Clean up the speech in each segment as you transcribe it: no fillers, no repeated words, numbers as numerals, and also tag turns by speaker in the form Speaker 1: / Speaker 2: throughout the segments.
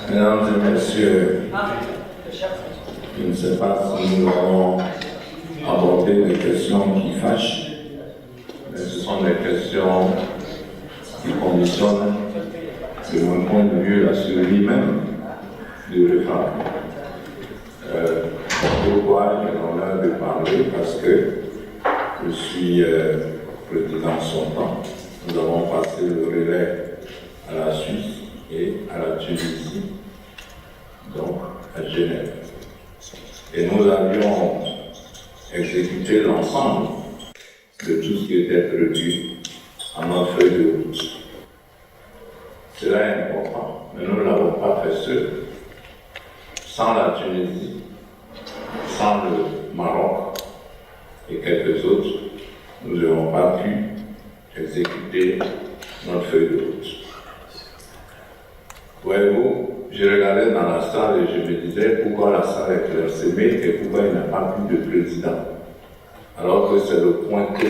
Speaker 1: Mesdames et messieurs, je ne sais pas si nous allons aborder des questions qui fâchent, mais ce sont des questions qui conditionnent, de mon point de vue, la survie même du référendum. Pourquoi j'ai l'honneur de parler? Parce que je suis président sortant. Nous avons passé le relais à la Suisse et à la Tunisie, donc à Genève. Et nous avions exécuté l'ensemble de tout ce qui était prévu à notre feuille de route. Cela est important, mais nous ne l'avons pas fait seul. Sans la Tunisie, sans le Maroc et quelques autres, nous n'aurions pas pu exécuter notre feuille de route. Voyez-vous, je regardais dans la salle et je me disais pourquoi la salle est clairsemée et pourquoi il n'y a pas plus de président. Alors que c'est le point clé.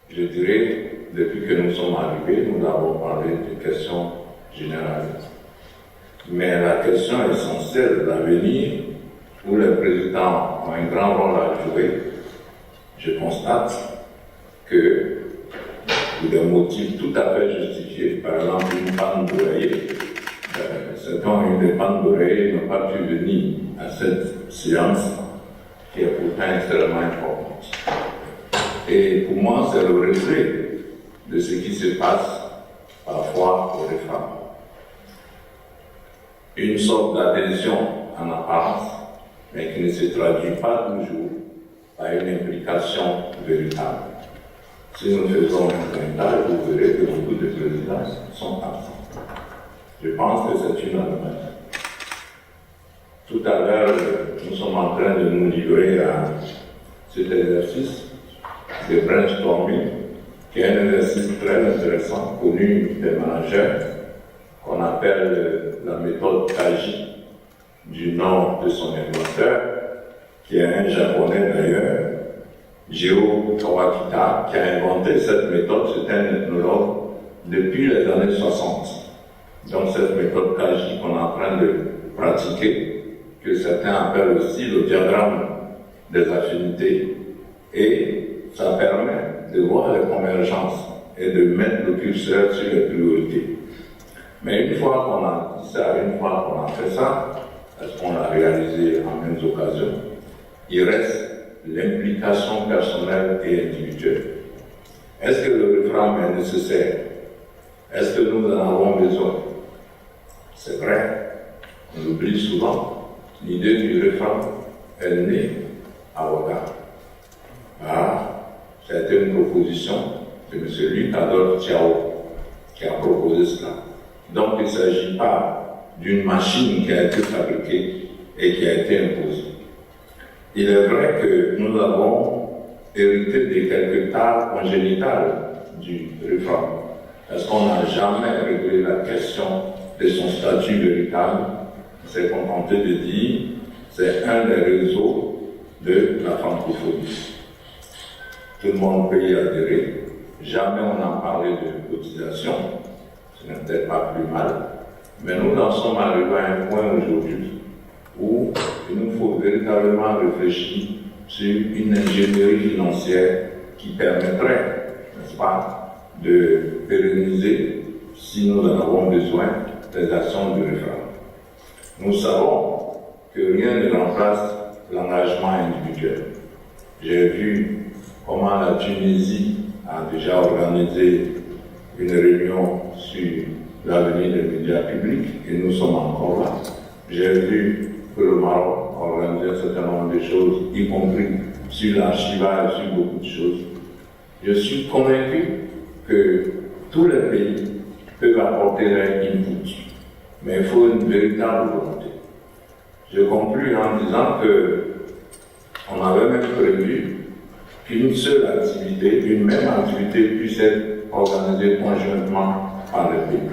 Speaker 1: Je dirais, depuis que nous sommes arrivés, nous avons parlé de questions générales. Mais la question essentielle de l'avenir, où les présidents ont un grand rôle à jouer, je constate que, pour des motifs tout à fait justifiés, par exemple une panne d'oreiller, certains ont eu des pannes d'oreiller, n'ont pas pu venir à cette séance qui est pourtant extrêmement importante. Et pour moi, c'est le reflet de ce qui se passe parfois aux réformes. Une sorte d'adhésion en apparence, mais qui ne se traduit pas toujours par une implication véritable. Si nous faisons un pointage, vous verrez que beaucoup de présidents sont absents. Je pense que c'est une anomalie. Tout à l'heure, nous sommes en train de nous livrer à cet exercice de brainstorming, qui est un exercice très intéressant, connu des managers, qu'on appelle la méthode Kaji, du nom de son inventeur, qui est un japonais d'ailleurs, Jiro Kawakita, qui a inventé cette méthode. C'est un ethnologue depuis les années 60. Donc cette méthode Kaji qu'on est en train de pratiquer, que certains appellent aussi le diagramme des affinités, et ça permet de voir les convergences et de mettre le curseur sur les priorités. Mais une fois qu'on a dit ça, une fois qu'on a fait ça, parce qu'on l'a réalisé en mêmes occasions, il reste l'implication personnelle et individuelle. Est-ce que le référendum est nécessaire? Est-ce que nous en avons besoin? C'est vrai, on l'oublie souvent. L'idée du référendum est née à Ouaga. C'était une proposition de M. Luc Adolphe Thiao qui a proposé cela. Donc il ne s'agit pas d'une machine qui a été fabriquée et qui a été imposée. Il est vrai que nous avons hérité de quelques tares congénitales du référendum, parce qu'on n'a jamais réglé la question de son statut véritable. On s'est contenté de dire c'est un des réseaux de la francophonie. Tout le monde peut y adhérer. Jamais on n'a parlé de cotisation. Ce n'est peut-être pas plus mal. Mais nous en sommes arrivés à un point aujourd'hui où il nous faut véritablement réfléchir sur une ingénierie financière qui permettrait, n'est-ce pas, de pérenniser, si nous en avons besoin, les actions de référendum. Nous savons que rien ne remplace l'engagement individuel. J'ai vu comment la Tunisie a déjà organisé une réunion sur l'avenir des médias publics et nous sommes encore là. J'ai vu que le Maroc a organisé un certain nombre de choses, y compris sur l'archivage, sur beaucoup de choses. Je suis convaincu que tous les pays peuvent apporter leur input, mais il faut une véritable volonté. Je conclue en disant qu'on avait même prévu qu'une seule activité, une même activité puisse être organisée conjointement par les pays.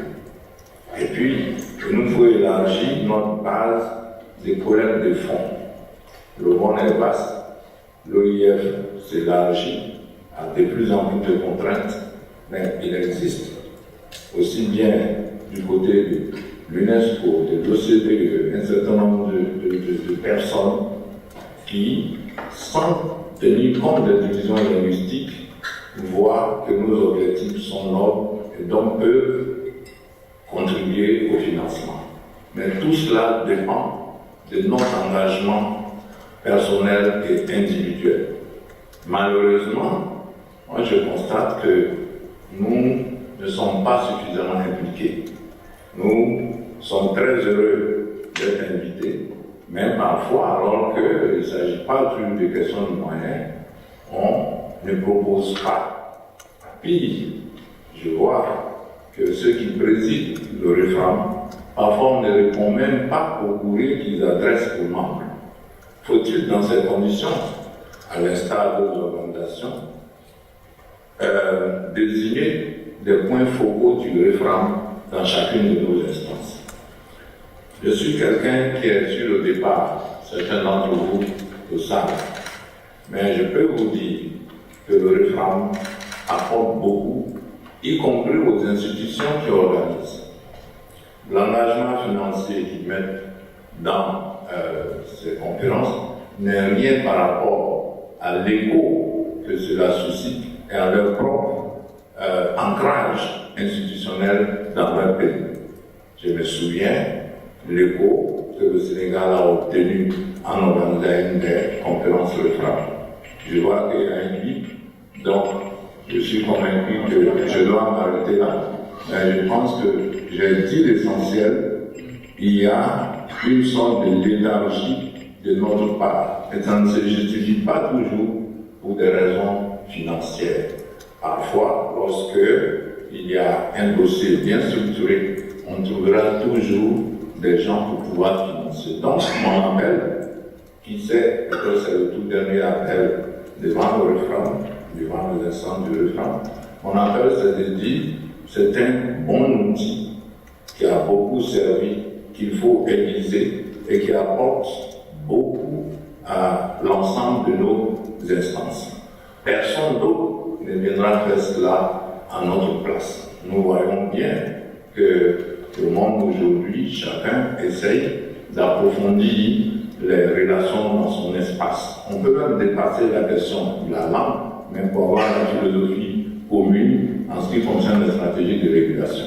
Speaker 1: Et puis, il nous faut élargir notre base des collectes de fonds. Le monde est vaste, l'OIF s'élargit à de plus en plus de contraintes, mais il existe aussi bien du côté de l'UNESCO, de l'OCDE, un certain nombre de personnes qui, sans tenir compte des divisions linguistiques, voient que nos objectifs sont nobles et donc peuvent contribuer au financement. Mais tout cela dépend de notre engagement personnel et individuel. Malheureusement, moi je constate que nous ne sommes pas suffisamment impliqués. Nous sommes très heureux d'être invités, mais parfois, alors qu'il ne s'agit pas d'une question de moyens, on ne propose pas. Puis, je vois que ceux qui président le référendum, parfois on ne répond même pas au courrier qu'ils adressent aux membres. Faut-il, dans ces conditions, à l'instar d'autres organisations, désigner des points focaux du référendum dans chacune de nos instances? Je suis quelqu'un qui est sur le départ, certains d'entre vous le savent, mais je peux vous dire que le référendum apporte beaucoup, y compris aux institutions qui organisent. L'engagement financier qu'ils mettent dans ces conférences n'est rien par rapport à l'écho que cela suscite et à leur propre ancrage institutionnel dans leur pays. Je me souviens de l'écho que le Sénégal a obtenu en organisant une des conférences référendum. Je vois qu'il y a un clip, donc je suis convaincu que je dois m'arrêter là. Mais je pense que j'ai dit l'essentiel. Il y a une sorte de léthargie de notre part. Et ça ne se justifie pas toujours pour des raisons financières. Parfois, lorsque il y a un dossier bien structuré, on trouvera toujours des gens pour pouvoir financer. Donc, mon appel, qui sait, que c'est le tout dernier appel devant le référendum, devant les instances du référendum, mon appel, c'est de dire c'est un bon outil qui a beaucoup servi, qu'il faut aiguiser et qui apporte beaucoup à l'ensemble de nos instances. Personne d'autre ne viendra faire cela à notre place. Nous voyons bien que le monde aujourd'hui, chacun essaye d'approfondir les relations dans son espace. On peut même dépasser la question de la langue, mais pour avoir la philosophie commune en ce qui concerne les stratégies de régulation.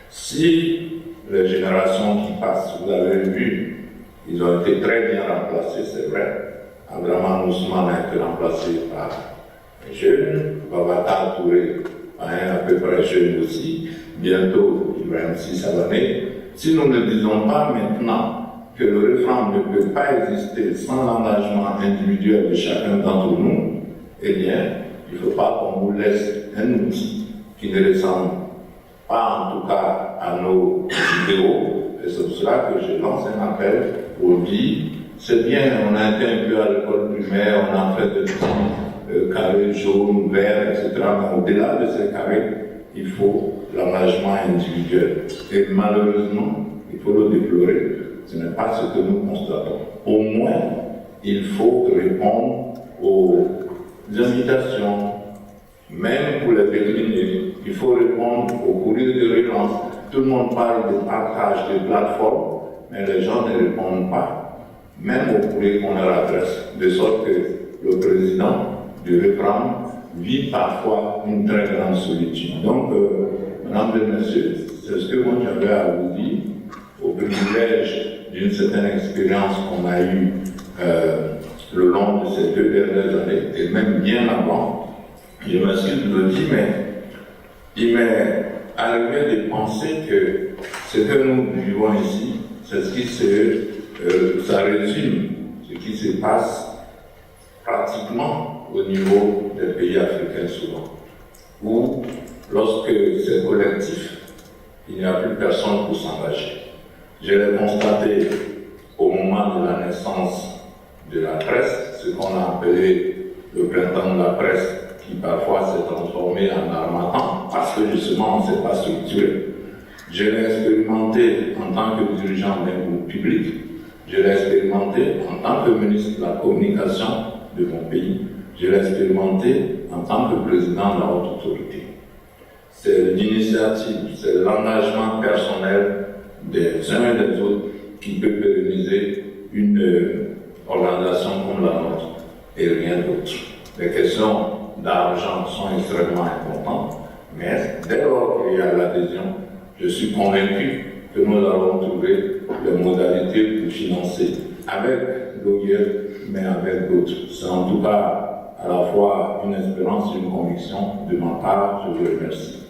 Speaker 1: Si les générations qui passent, vous avez vu, ils ont été très bien remplacés, c'est vrai. Abdraman Ousmane a été remplacé par un jeune, Babacar Touré par un à peu près jeune aussi, bientôt Ibrahim Sissabane. Si nous ne disons pas maintenant que le référendum ne peut pas exister sans l'engagement individuel de chacun d'entre nous, eh bien, il ne faut pas qu'on nous laisse un outil qui ne ressemble pas en tout cas à nos idéaux. Et c'est pour cela que je lance un appel pour dire, c'est bien, on a été un peu à l'école primaire, on a fait des petits carrés jaunes, verts, etc. Mais au-delà de ces carrés, il faut l'engagement individuel. Et malheureusement, il faut le déplorer, ce n'est pas ce que nous constatons. Au moins, il faut répondre aux invitations, même pour les décliner, il faut répondre aux courriers de relance. Tout le monde parle de partage de plateformes, mais les gens ne répondent pas, même aux courriers qu'on leur adresse, de sorte que le président du référendum vit parfois une très grande solitude. Donc, mesdames et messieurs, c'est ce que moi j'avais à vous dire, au privilège d'une certaine expérience qu'on a eue le long de ces 2 dernières années, et même bien avant. Je m'excuse de le dire, mais il m'est arrivé de penser que ce que nous vivons ici, c'est ce qui ça résume ce qui se passe pratiquement au niveau des pays africains souvent, où lorsque c'est collectif, il n'y a plus personne pour s'engager. Je l'ai constaté au moment de la naissance de la presse, ce qu'on a appelé le printemps de la presse, qui parfois s'est transformé en armatan, parce que justement on ne s'est pas structuré. Je l'ai expérimenté en tant que dirigeant d'un groupe public, je l'ai expérimenté en tant que ministre de la communication de mon pays, je l'ai expérimenté en tant que président de la haute autorité. c'est l'initiative, c'est l'engagement personnel des uns et des autres qui peut pérenniser une organisation comme la nôtre et rien d'autre. Les questions d'argent sont extrêmement importantes, mais dès lors qu'il y a l'adhésion, je suis convaincu que nous allons trouver les modalités pour financer avec l'OIF, mais avec d'autres. C'est en tout cas à la fois une espérance et une conviction de ma part. Je vous remercie.